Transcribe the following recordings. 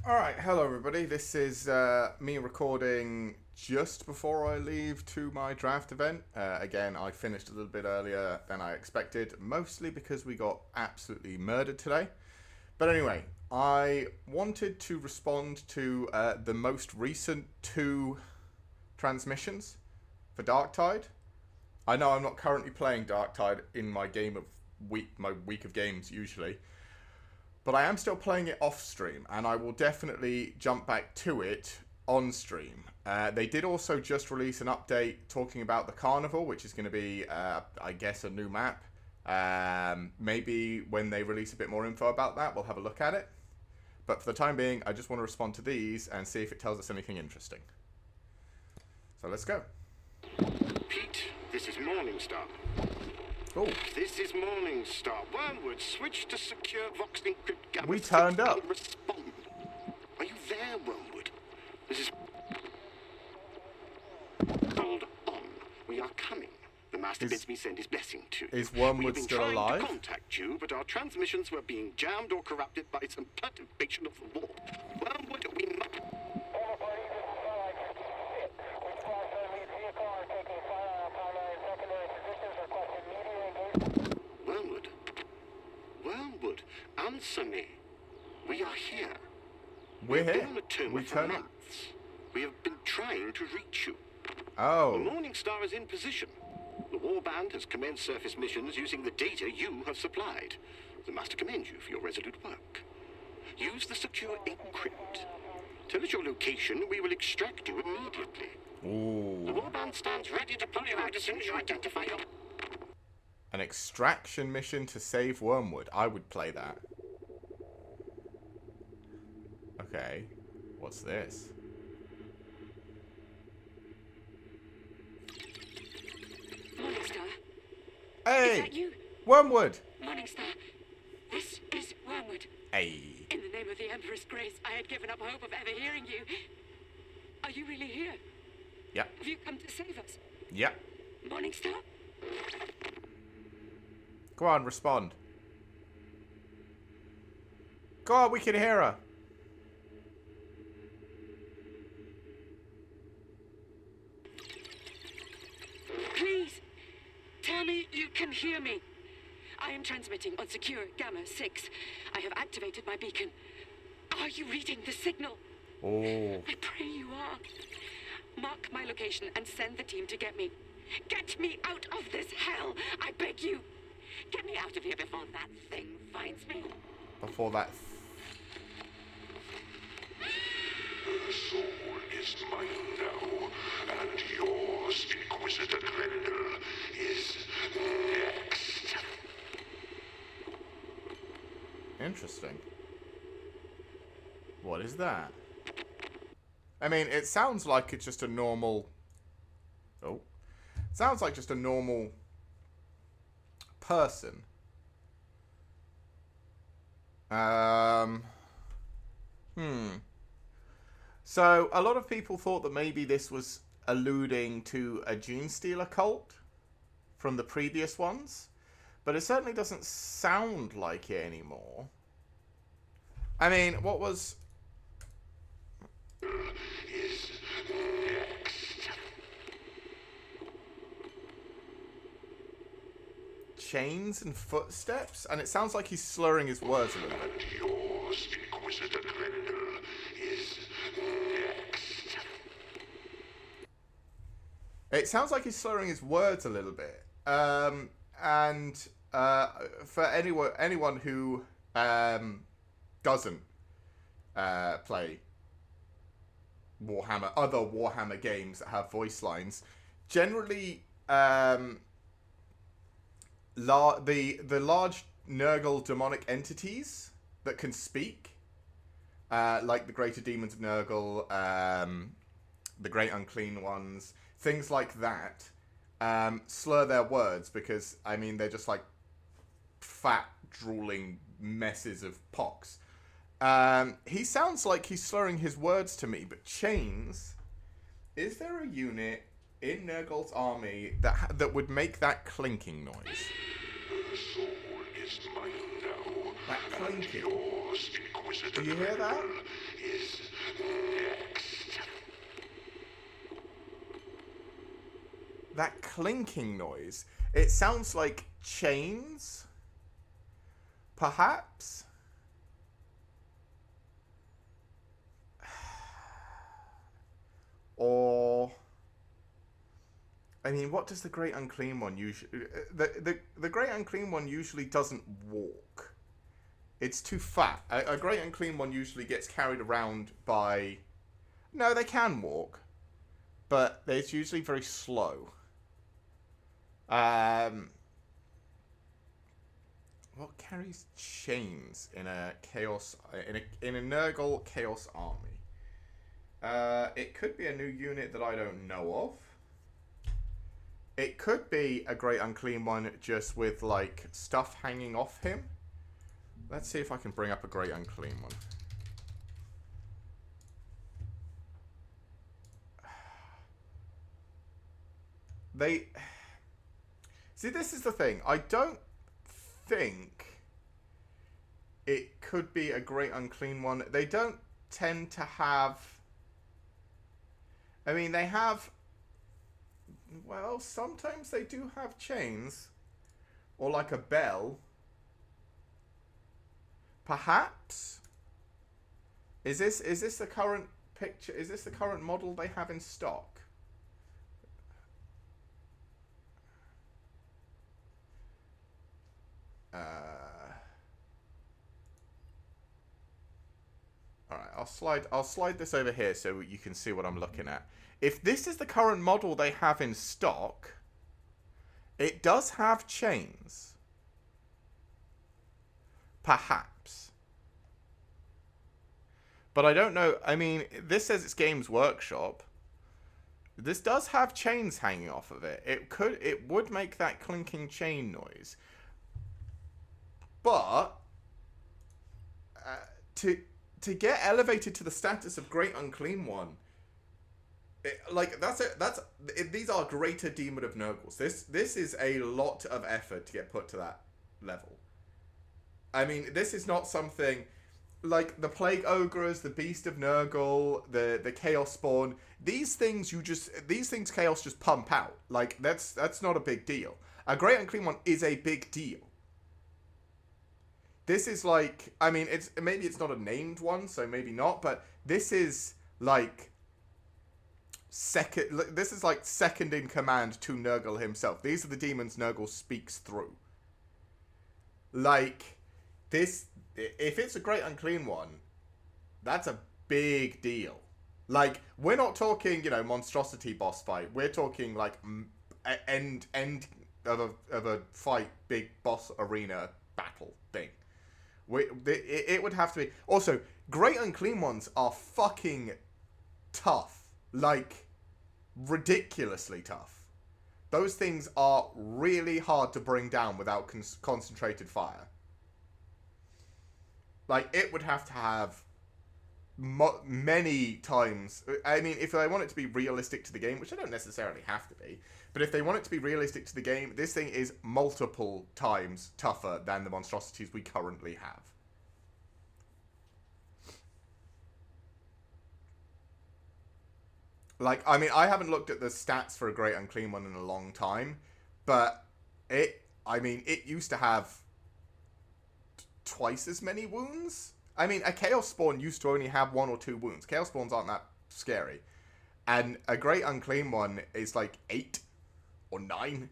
Alright, hello everybody. This is me recording just before I leave to my draft event. Again, I finished a little bit earlier than I expected, mostly because we got absolutely murdered today. But anyway, I wanted to respond to the most recent two transmissions for Darktide. I know I'm not currently playing Darktide in my week of games usually, but I am still playing it off stream, and I will definitely jump back to it on stream. They did also just release an update talking about the Carnival, which is going to be, I guess, a new map. Maybe when they release a bit more info about that, we'll have a look at it. But for the time being, I just want to respond to these and see if it tells us anything interesting. So let's go. Pete, this is Morningstar. Oh, This is Morningstar. Wormwood, switch to secure Vox encrypt gamma. We turned up. And respond. Are you there, Wormwood? This is... Hold on. We are coming. The Master bids me send his blessing to you. is Wormwood We've been still trying alive? to contact you, but our transmissions were being jammed or corrupted by some perturbation of the warp. Wormwood, we must... Wormwood. Wormwood, answer me. We are here. We're We've been here. on a tone We for turn up. months. We have been trying to reach you. The Oh, Morningstar is in position. The Warband has commenced surface missions using the data you have supplied. The Master commends you for your resolute work. Use the secure encrypt. Tell us your location, we will extract you immediately. The ooh. Warband stands ready to pull you out as soon as you identify your... An extraction mission to save Wormwood. I would play that. Okay. What's this? Morningstar, Hey! is that you? Wormwood! Morningstar, this is Wormwood. Hey. In the name of the Emperor's grace, I had given up hope of ever hearing you. Are you really here? Yep. Have you come to save us? Yep. Morningstar? Go on, respond. Go on, we can hear her. Please, tell me you can hear me. I am transmitting on secure Gamma 6. I have activated my beacon. Are you reading the signal? Oh. I pray you are. Mark my location and send the team to get me. Get me out of this hell, I beg you. Get me out of here before that thing finds me. Before that. The soul is mine now, and yours, Inquisitor Grendel, is next. Interesting. What is that? I mean, it sounds like it's just a normal... Oh. Sounds like just a normal person. So, a lot of people thought that maybe this was alluding to a Gene Stealer cult from the previous ones. But it certainly doesn't sound like it anymore. I mean, what was... Is next. Chains and footsteps? And it sounds like he's slurring his words a little bit. And yours, Inquisitor Grendel, is next. It sounds like he's slurring his words a little bit. For anyone who doesn't play Warhammer, other Warhammer games that have voice lines, generally the large Nurgle demonic entities that can speak, like the Greater Demons of Nurgle, the Great Unclean Ones, things like that, slur their words because, I mean, they're just like fat, drooling messes of pox. He sounds like he's slurring his words to me, but Chains, is there a unit in Nurgle's army that would make that clinking noise? The soul is mine now, That and clinking. yours, War's Inquisitor Do you hear that? General is next. That clinking noise. It sounds like chains. Perhaps. Or, I mean, what does the Great Unclean One usually... The Great Unclean One usually doesn't walk. It's too fat. A Great Unclean One usually gets carried around by... No, they can walk. But it's usually very slow. What carries chains in a chaos... In a Nurgle Chaos Army? It could be a new unit that I don't know of. It could be a Great Unclean One just with, like, stuff hanging off him. Let's see if I can bring up a Great Unclean One. See, this is the thing. I don't think it could be a Great Unclean One. They don't tend to have... I mean, they have... Well, sometimes they do have chains. Or like a bell. Perhaps? Is this the current picture? Is this the current model they have in stock? Alright, I'll slide this over here so you can see what I'm looking at. If this is the current model they have in stock, it does have chains. Perhaps. But I don't know. I mean, this says it's Games Workshop. This does have chains hanging off of it. It would make that clinking chain noise. But to get elevated to the status of Great Unclean One, these are greater Demon of Nurgles. This is a lot of effort to get put to that level. I mean, this is not something like the Plague Ogres, the Beast of Nurgle, the Chaos Spawn. These things Chaos just pump out. Like that's not a big deal. A Great Unclean One is a big deal. This is like, I mean, maybe it's not a named one, so maybe not, but this is like second in command to Nurgle himself. These are the demons Nurgle speaks through. Like, this, if it's a Great Unclean One, that's a big deal. Like, we're not talking, monstrosity boss fight. We're talking, like, end of a fight, big boss arena battle thing. It would have to be... Also, Great Unclean Ones are fucking tough. Like, ridiculously tough. Those things are really hard to bring down without concentrated fire. Like, it would have to have many times... I mean, if I want it to be realistic to the game, which I don't necessarily have to be, but if they want it to be realistic to the game, this thing is multiple times tougher than the monstrosities we currently have. Like, I mean, I haven't looked at the stats for a Great Unclean One in a long time, but it used to have twice as many wounds. I mean, a Chaos Spawn used to only have 1 or 2 wounds. Chaos Spawns aren't that scary. And a Great Unclean One is like 8 or 9.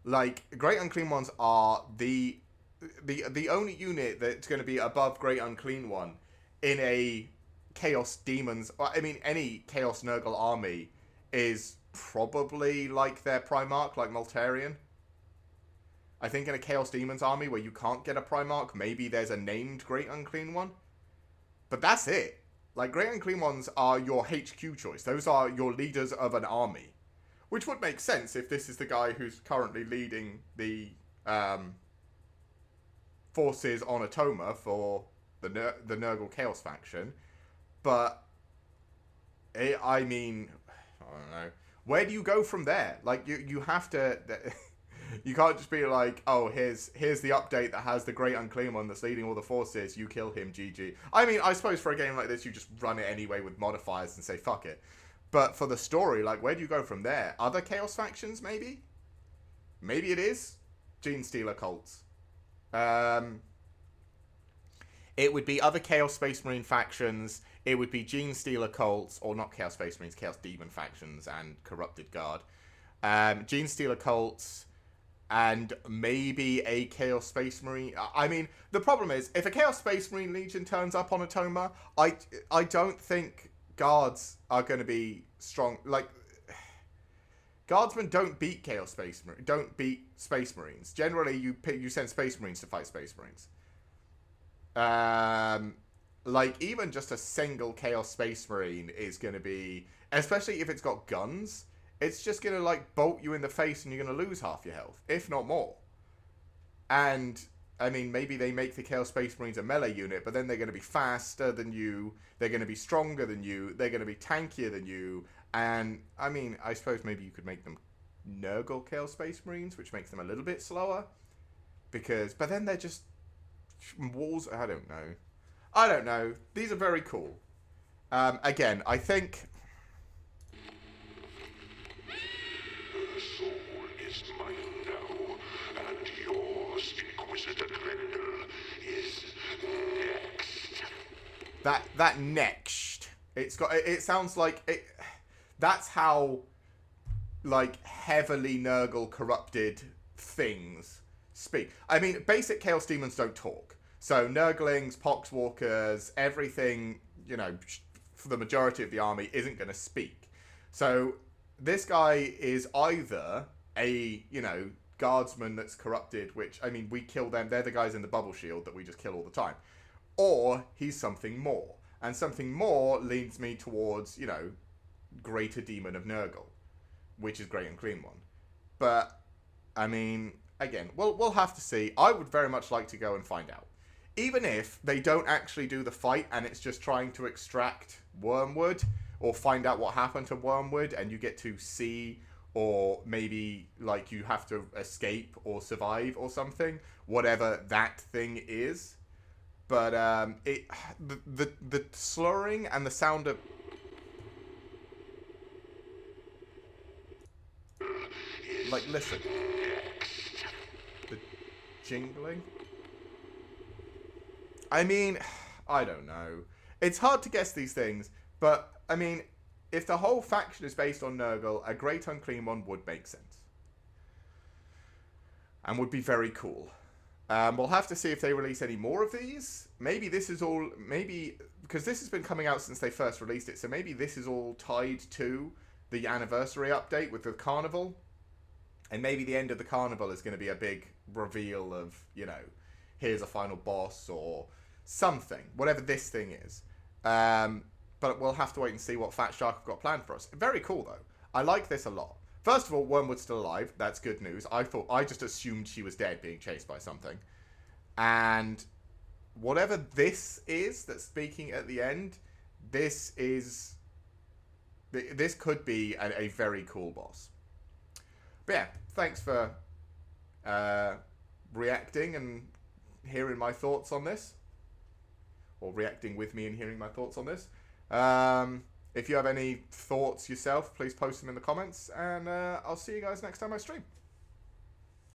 Like, Great Unclean Ones are the only unit that's going to be above Great Unclean One in a Chaos Demons... I mean, any Chaos Nurgle army is probably like their Primarch, like Moltarian. I think in a Chaos Demons army where you can't get a Primarch, maybe there's a named Great Unclean One. But that's it. Like, Great Unclean Ones are your HQ choice. Those are your leaders of an army. Which would make sense if this is the guy who's currently leading the forces on Atoma for the Nurgle Chaos faction. But, I mean, I don't know. Where do you go from there? Like, you have to... You can't just be like, oh, here's the update that has the Great Unclean One that's leading all the forces. You kill him, GG. I mean, I suppose for a game like this, you just run it anyway with modifiers and say, fuck it. But for the story, like, where do you go from there? Other Chaos factions, maybe? Maybe it is Gene Stealer cults. It would be other Chaos Space Marine factions. It would be Gene Stealer cults, or not Chaos Space Marines, Chaos Demon factions and Corrupted Guard. Gene Stealer cults, and maybe a Chaos Space Marine. I mean, the problem is, if a Chaos Space Marine Legion turns up on Atoma, I don't think guards are going to be strong. Like, guardsmen don't beat don't beat Space Marines. Generally, you send Space Marines to fight Space Marines. Like, even just a single Chaos Space Marine is going to be, especially if it's got guns, it's just going to, like, bolt you in the face and you're going to lose half your health, if not more. And, I mean, maybe they make the Chaos Space Marines a melee unit, but then they're going to be faster than you, they're going to be stronger than you, they're going to be tankier than you, and, I mean, I suppose maybe you could make them Nurgle Chaos Space Marines, which makes them a little bit slower, because, but then they're just walls. I don't know. These are very cool. Again, I think The soul is mine now, and yours, Inquisitor Grendel, is next. that next. It sounds like it. That's how, like, heavily Nurgle corrupted things speak. I mean, basic Chaos Demons don't talk. So Nurglings, Poxwalkers, everything, you know, for the majority of the army isn't going to speak. So this guy is either a, you know, guardsman that's corrupted, which, I mean, we kill them. They're the guys in the bubble shield that we just kill all the time. Or he's something more. And something more leads me towards, you know, Greater Demon of Nurgle, which is Great Unclean One. But, I mean, again, we'll have to see. I would very much like to go and find out. Even if they don't actually do the fight and it's just trying to extract Wormwood or find out what happened to Wormwood and you get to see, or maybe like you have to escape or survive or something, whatever that thing is. But the slurring and the sound of like, listen, the jingling. I mean, I don't know. It's hard to guess these things, but, I mean, if the whole faction is based on Nurgle, a Great Unclean One would make sense. And would be very cool. We'll have to see if they release any more of these. Maybe this is all, because this has been coming out since they first released it, so maybe this is all tied to the anniversary update with the carnival. And maybe the end of the carnival is going to be a big reveal of, you know, here's a final boss or something, whatever this thing is. But we'll have to wait and see what Fat Shark have got planned for us. Very cool, though. I like this a lot. First of all, Wormwood's still alive. That's good news. I just assumed she was dead, being chased by something. And whatever this is that's speaking at the end, this could be a very cool boss. But yeah, thanks for reacting and hearing my thoughts on this. Or reacting with me and hearing my thoughts on this. If you have any thoughts yourself, please post them in the comments. And I'll see you guys next time I stream.